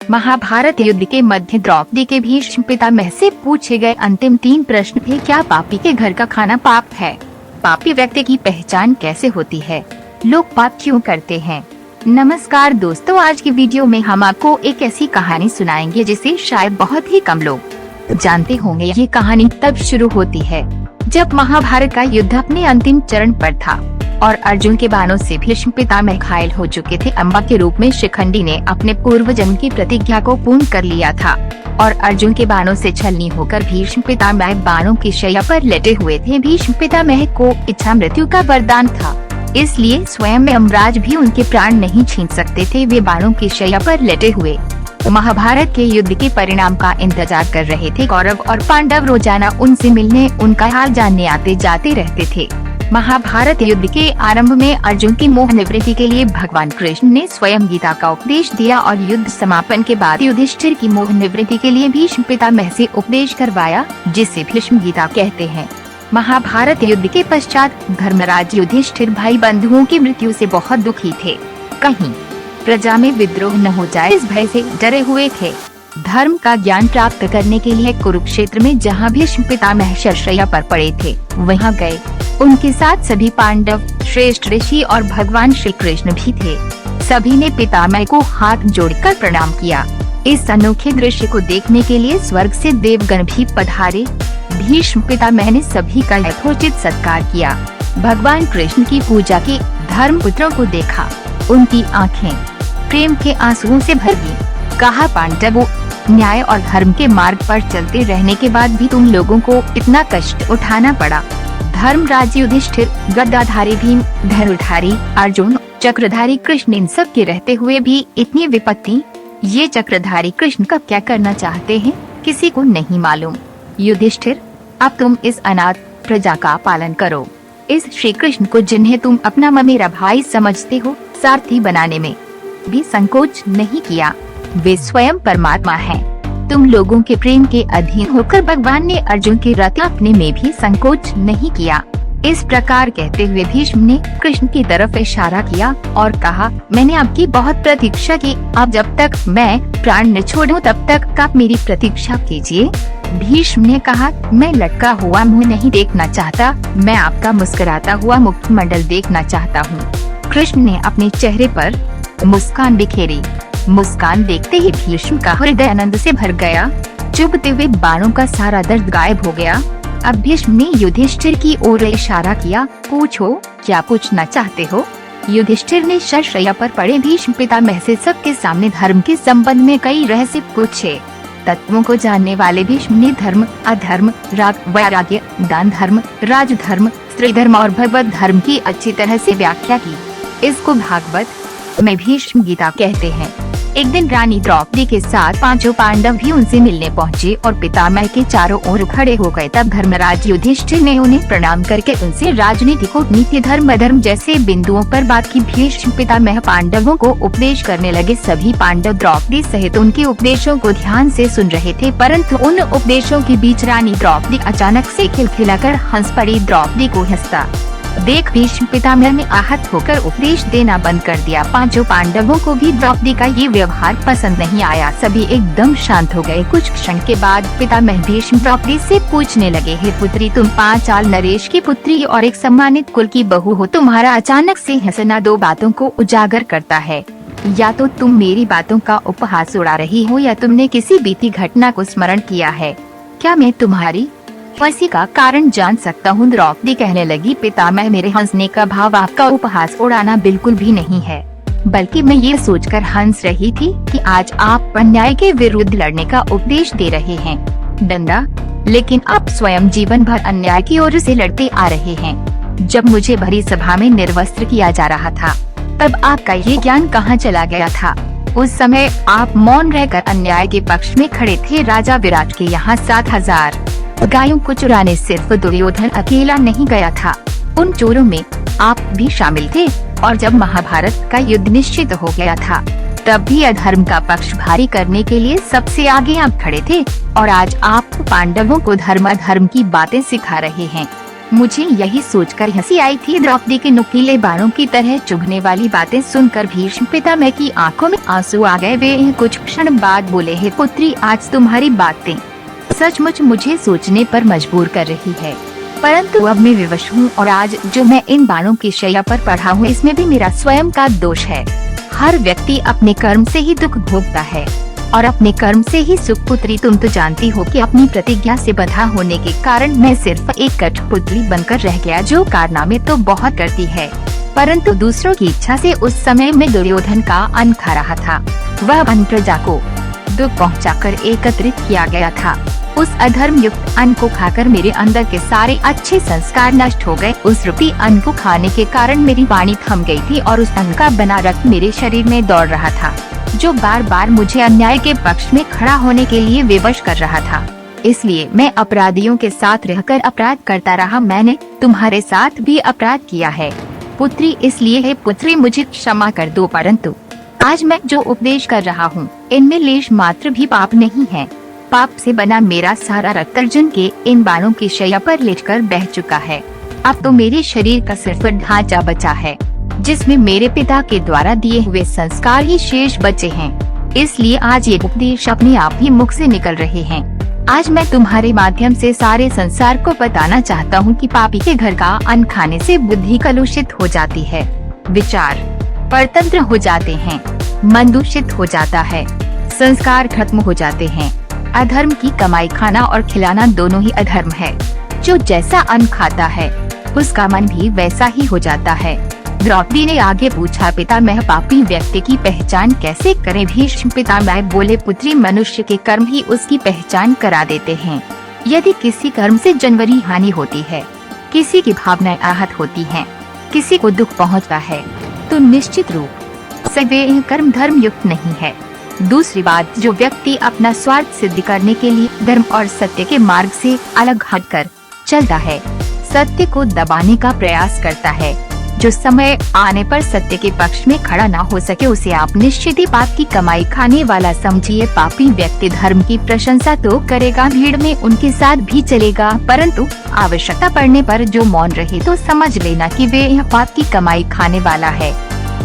महाभारत युद्ध के मध्य द्रौपदी के भीष्म पितामह से पूछे गए अंतिम 3 प्रश्न थे। क्या पापी के घर का खाना पाप है? पापी व्यक्ति की पहचान कैसे होती है? लोग पाप क्यों करते हैं? नमस्कार दोस्तों, आज की वीडियो में हम आपको एक ऐसी कहानी सुनाएंगे जिसे शायद बहुत ही कम लोग जानते होंगे। ये कहानी तब शुरू होती है जब महाभारत का युद्ध अपने अंतिम चरण पर था और अर्जुन के बाणों से भीष्म पितामह घायल हो चुके थे। अम्बा के रूप में शिखंडी ने अपने पूर्व जन्म की प्रतिज्ञा को पूर्ण कर लिया था और अर्जुन के बाणों से छलनी होकर भीष्म पितामह बाणों की शैया पर लेटे हुए थे। भीष्म पितामह को इच्छा मृत्यु का वरदान था, इसलिए स्वयं यमराज भी उनके प्राण नहीं छीन सकते थे। वे बाणों की शैया पर लेटे हुए महाभारत के युद्ध के परिणाम का इंतजार कर रहे थे। कौरव और पांडव रोजाना उनसे मिलने, उनका हाल जानने आते जाते रहते थे। महाभारत युद्ध के आरंभ में अर्जुन की मोह निवृत्ति के लिए भगवान कृष्ण ने स्वयं गीता का उपदेश दिया और युद्ध समापन के बाद युधिष्ठिर की मोह निवृत्ति के लिए भीष्म पितामह से उपदेश करवाया, जिसे भीष्म गीता कहते हैं। महाभारत युद्ध के पश्चात धर्मराज युधिष्ठिर भाई बंधुओं की मृत्यु से बहुत दुखी थे। कहीं प्रजा में विद्रोह न हो जाए, इस भय से डरे हुए थे। धर्म का ज्ञान प्राप्त करने के लिए कुरुक्षेत्र में जहाँ भीष्म पितामह शरशय्या पर पड़े थे, वहाँ गए। उनके साथ सभी पांडव, श्रेष्ठ ऋषि और भगवान श्री कृष्ण भी थे। सभी ने पितामह को हाथ जोड़कर प्रणाम किया। इस अनोखे दृश्य को देखने के लिए स्वर्ग से देवगण भी पधारे। भीष्म पितामह ने सभी का यथोचित सत्कार किया। भगवान कृष्ण की पूजा के धर्म पुत्रों को देखा, उनकी आँखें प्रेम के आंसुओं से भर गईं। कहा, पांडवों, न्याय और धर्म के मार्ग पर चलते रहने के बाद भी तुम लोगों को इतना कष्ट उठाना पड़ा। धर्मराज युधिष्ठिर, गदाधारी भीम, धनुर्धारी अर्जुन, चक्रधारी कृष्ण, इन सब के रहते हुए भी इतनी विपत्ति। ये चक्रधारी कृष्ण कब क्या करना चाहते हैं, किसी को नहीं मालूम। युधिष्ठिर, अब तुम इस अनाथ प्रजा का पालन करो। इस श्री कृष्ण को, जिन्हें तुम अपना मेरा भाई समझते हो, सारथी बनाने में भी संकोच नहीं किया। वे स्वयं परमात्मा हैं। तुम लोगों के प्रेम के अधीन होकर भगवान ने अर्जुन के रथ अपने में भी संकोच नहीं किया। इस प्रकार कहते हुए भीष्म ने कृष्ण की तरफ इशारा किया और कहा, मैंने आपकी बहुत प्रतीक्षा की। अब जब तक मैं प्राण न छोड़ूं तब तक आप मेरी प्रतीक्षा कीजिए। भीष्म ने कहा, मैं लटका हुआ मुंह नहीं देखना चाहता, मैं आपका मुस्कुराता हुआ मुखमंडल देखना चाहता हूँ। कृष्ण ने अपने चेहरे पर मुस्कान बिखेरी। मुस्कान देखते ही भीष्म का हृदय आनंद से भर गया। चुभते हुए बाणों का सारा दर्द गायब हो गया। अब भीष्म ने युधिष्ठिर की ओर इशारा किया, पूछो, क्या पूछना चाहते हो? युधिष्ठिर ने शरशय्या पर पड़े भीष्म पितामह से सबके सामने धर्म के संबंध में कई रहस्य पूछे। तत्वों को जानने वाले भीष्म ने धर्म, अधर्म, राग, वैराग्य, दान धर्म, राजधर्म, स्त्री धर्म और भगवत धर्म की अच्छी तरह से व्याख्या की। इसको भागवत में भीष्म गीता कहते हैं। एक दिन रानी द्रौपदी के साथ 5 पांडव भी उनसे मिलने पहुँचे और पितामह के चारों ओर खड़े हो गए। तब धर्मराज युधिष्ठिर ने उन्हें प्रणाम करके उनसे राजनीति, कूटनीति, धर्म, अधर्म जैसे बिंदुओं पर बात की। भीष्म पितामह पांडवों को उपदेश करने लगे। सभी पांडव द्रौपदी सहित उनके उपदेशों को ध्यान से सुन रहे थे, परंतु उन उपदेशों के बीच रानी द्रौपदी अचानक से खिलखिलाकर हंस पड़ी। द्रौपदी को हंसता देख भीष्म पितामह ने आहत होकर उपदेश देना बंद कर दिया। 5 पांडवों को भी द्रौपदी का ये व्यवहार पसंद नहीं आया। सभी एकदम शांत हो गए। कुछ क्षण के बाद पितामह भीष्म द्रौपदी से पूछने लगे, हे पुत्री, तुम पांचाल नरेश की पुत्री और एक सम्मानित कुल की बहू हो। तुम्हारा अचानक से हंसना 2 बातों को उजागर करता है। या तो तुम मेरी बातों का उपहास उड़ा रही हो या तुमने किसी बीती घटना को स्मरण किया है। क्या मैं तुम्हारी हंसी का कारण जान सकता हूँ? द्रौपदी कहने लगी, पितामह, मेरे हंसने का भाव आपका उपहास उड़ाना बिल्कुल भी नहीं है, बल्कि मैं ये सोचकर हंस रही थी कि आज आप अन्याय के विरुद्ध लड़ने का उपदेश दे रहे हैं, डंडा, लेकिन आप स्वयं जीवन भर अन्याय की ओर से लड़ते आ रहे हैं। जब मुझे भरी सभा में निर्वस्त्र किया जा रहा था, तब आपका ये ज्ञान कहाँ चला गया था? उस समय आप मौन रहकर अन्याय के पक्ष में खड़े थे। राजा विराट के यहाँ 7,000 गायों को चुराने सिर्फ दुर्योधन अकेला नहीं गया था, उन चोरों में आप भी शामिल थे। और जब महाभारत का युद्ध निश्चित हो गया था, तब भी अधर्म का पक्ष भारी करने के लिए सबसे आगे आप खड़े थे। और आज आप पांडवों को धर्म अधर्म की बातें सिखा रहे हैं। मुझे यही सोचकर हंसी आई थी। द्रौपदी के नुकीले बाणों की तरह चुभने वाली बातें सुनकर भीष्म पितामह की आंखों में आंसू आ गए। वे कुछ क्षण बाद बोले, हे पुत्री, आज तुम्हारी बातें सचमुच मुझे सोचने पर मजबूर कर रही है, परंतु अब मैं विवश हूँ और आज जो मैं इन बाणों की शैया पर पढ़ा हूँ इसमें भी मेरा स्वयं का दोष है। हर व्यक्ति अपने कर्म से ही दुख भोगता है और अपने कर्म से ही सुख। पुत्री, तुम तो जानती हो कि अपनी प्रतिज्ञा से बंधा होने के कारण मैं सिर्फ एक कठपुतली बनकर रह गया, जो कारनामे तो बहुत करती है परंतु दूसरों की इच्छा से उस समय में दुर्योधन का अन्न खा रहा था। वह अन्न प्रजा को दुख पहुंचाकर एकत्रित किया गया था। उस अधर्म युक्त अन्न को खाकर मेरे अंदर के सारे अच्छे संस्कार नष्ट हो गए। उस रूपी अन्न को खाने के कारण मेरी वाणी थम गई थी और उस अन्न का बना रक्त मेरे शरीर में दौड़ रहा था, जो बार बार मुझे अन्याय के पक्ष में खड़ा होने के लिए विवश कर रहा था। इसलिए मैं अपराधियों के साथ रहकर अपराध करता रहा। मैंने तुम्हारे साथ भी अपराध किया है पुत्री, इसलिए हे पुत्री मुझे क्षमा कर दो, परंतु आज मैं जो उपदेश कर रहा हूँ इनमें लेश मात्र भी पाप नहीं है। पाप से बना मेरा सारा रक्त अर्जुन के इन बाणों की शैया पर लेटकर बह चुका है। अब तो मेरे शरीर का सिर्फ ढांचा बचा है, जिसमें मेरे पिता के द्वारा दिए हुए संस्कार ही शेष बचे हैं। इसलिए आज ये उपदेश अपने आप ही मुख से निकल रहे हैं। आज मैं तुम्हारे माध्यम से सारे संसार को बताना चाहता हूँ कि पापी के घर का अन्न खाने से बुद्धि कलुषित हो जाती है, विचार परतंत्र हो जाते हैं, मन दूषित हो जाता है, संस्कार खत्म हो जाते हैं। अधर्म की कमाई खाना और खिलाना दोनों ही अधर्म है। जो जैसा अन्न खाता है उसका मन भी वैसा ही हो जाता है। द्रौपदी ने आगे पूछा, पितामह, पापी व्यक्ति की पहचान कैसे करें? भीष्म पितामह बोले, पुत्री, मनुष्य के कर्म ही उसकी पहचान करा देते हैं। यदि किसी कर्म से जनवरी हानि होती है, किसी की भावनाएं आहत होती हैं, किसी को दुख पहुंचता है, तो निश्चित रूप से वे कर्म धर्म युक्त नहीं है। दूसरी बात, जो व्यक्ति अपना स्वार्थ सिद्ध करने के लिए धर्म और सत्य के मार्ग से अलग हटकर चलता है, सत्य को दबाने का प्रयास करता है, जो समय आने पर सत्य के पक्ष में खड़ा न हो सके, उसे आप निश्चित ही पाप की कमाई खाने वाला समझिए। पापी व्यक्ति धर्म की प्रशंसा तो करेगा, भीड़ में उनके साथ भी चलेगा, परंतु आवश्यकता पड़ने पर जो मौन रहे तो समझ लेना कि वे यह पाप की कमाई खाने वाला है।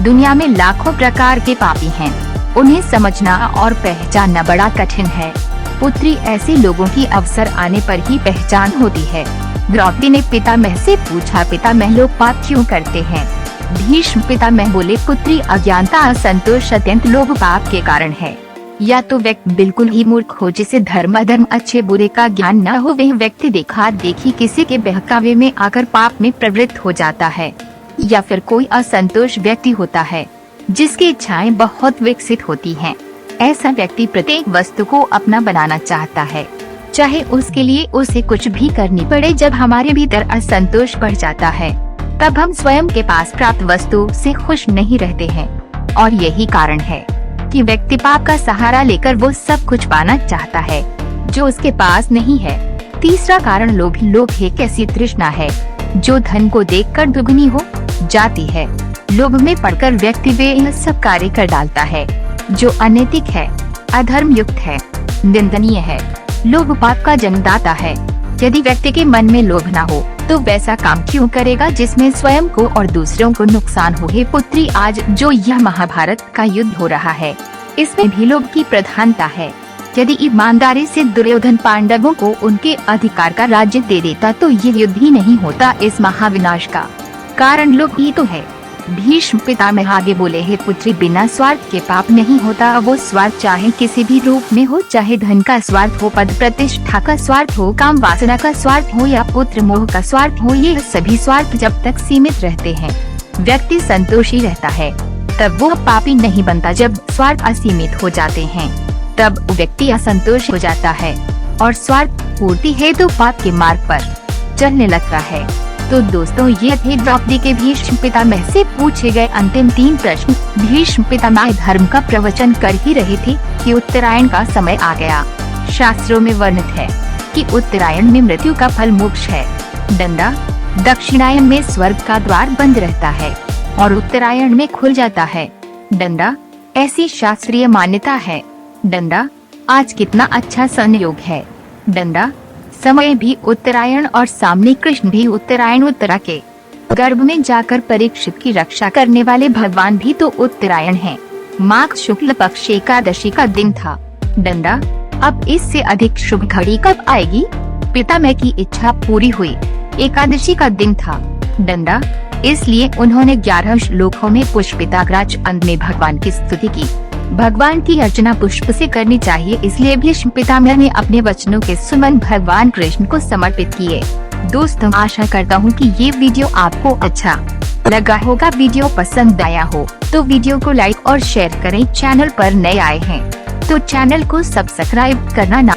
दुनिया में लाखों प्रकार के पापी हैं, उन्हें समझना और पहचानना बड़ा कठिन है। पुत्री, ऐसे लोगों की अवसर आने पर ही पहचान होती है। द्रौपदी ने पितामह से पूछा, पितामह, लोग पाप क्यों करते हैं? भीष्म पितामह बोले, पुत्री, अज्ञानता, असंतोष, अत्यंत लोभ पाप के कारण है। या तो व्यक्ति बिल्कुल ही मूर्ख हो, जिसे धर्म अधर्म अच्छे बुरे का ज्ञान न हो, वह व्यक्ति देखा देखी किसी के बहकावे में आकर पाप में प्रवृत्त हो जाता है। या फिर कोई असंतोष व्यक्ति होता है जिसकी इच्छाएं बहुत विकसित होती हैं। ऐसा व्यक्ति प्रत्येक वस्तु को अपना बनाना चाहता है, चाहे उसके लिए उसे कुछ भी करनी पड़े। जब हमारे भीतर असंतोष बढ़ जाता है तब हम स्वयं के पास प्राप्त वस्तु से खुश नहीं रहते हैं, और यही कारण है कि व्यक्ति पाप का सहारा लेकर वो सब कुछ पाना चाहता है जो उसके पास नहीं है। तीसरा कारण लोभ। लोभ एक ऐसी तृष्णा है जो धन को देखकर दुगनी हो जाती है। लोभ में पड़कर व्यक्ति वे सब कार्य कर डालता है जो अनैतिक है, अधर्म युक्त है, निंदनीय है। लोभ पाप का जन्मदाता है। यदि व्यक्ति के मन में लोभ न हो तो वैसा काम क्यों करेगा जिसमें स्वयं को और दूसरों को नुकसान हो? हे पुत्री, आज जो यह महाभारत का युद्ध हो रहा है इसमें भी लोभ की प्रधानता है। यदि ईमानदारी से दुर्योधन पांडवों को उनके अधिकार का राज्य दे देता तो ये युद्ध ही नहीं होता। इस महाविनाश का कारण लोभ ही तो है। भीष्म पितामह आगे बोले, हे पुत्री, बिना स्वार्थ के पाप नहीं होता। वो स्वार्थ चाहे किसी भी रूप में हो, चाहे धन का स्वार्थ हो, पद प्रतिष्ठा का स्वार्थ हो, काम वासना का स्वार्थ हो या पुत्र मोह का स्वार्थ हो, ये सभी स्वार्थ जब तक सीमित रहते हैं व्यक्ति संतोषी रहता है, तब वो पापी नहीं बनता। जब स्वार्थ असीमित हो जाते हैं तब व्यक्ति असंतोष हो जाता है और स्वार्थ पूर्ति हेतु पाप के मार्ग पर चलने लगता है। तो दोस्तों, ये थे द्रौपदी के भीष्म पितामह से पूछे गए अंतिम 3 प्रश्न। भीष्म पितामह धर्म का प्रवचन कर ही रहे थे कि उत्तरायण का समय आ गया। शास्त्रों में वर्णित है कि उत्तरायण में मृत्यु का फल मोक्ष है। डंडा, दक्षिणायन में स्वर्ग का द्वार बंद रहता है और उत्तरायण में खुल जाता है। डंडा, ऐसी शास्त्रीय मान्यता है। डंडा, आज कितना अच्छा संयोग है। डंडा, समय भी उत्तरायण और सामने कृष्ण भी उत्तरायण। उत्तरा के गर्भ में जाकर परीक्षित की रक्षा करने वाले भगवान भी तो उत्तरायण हैं। माघ शुक्ल पक्ष एकादशी का दिन था। डंडा, अब इससे अधिक शुभ घड़ी कब आएगी? पितामह की इच्छा पूरी हुई। एकादशी का दिन था। डंडा, इसलिए उन्होंने 11 श्लोकों में पुष्पिताग्राज अंत में भगवान की स्तुति की। भगवान की अर्चना पुष्प से करनी चाहिए, इसलिए भीष्म पितामह ने अपने वचनों के सुमन भगवान कृष्ण को समर्पित किए। दोस्तों, आशा करता हूँ कि ये वीडियो आपको अच्छा लगा होगा। वीडियो पसंद आया हो तो वीडियो को लाइक और शेयर करें। चैनल पर नए आए हैं तो चैनल को सब्सक्राइब करना ना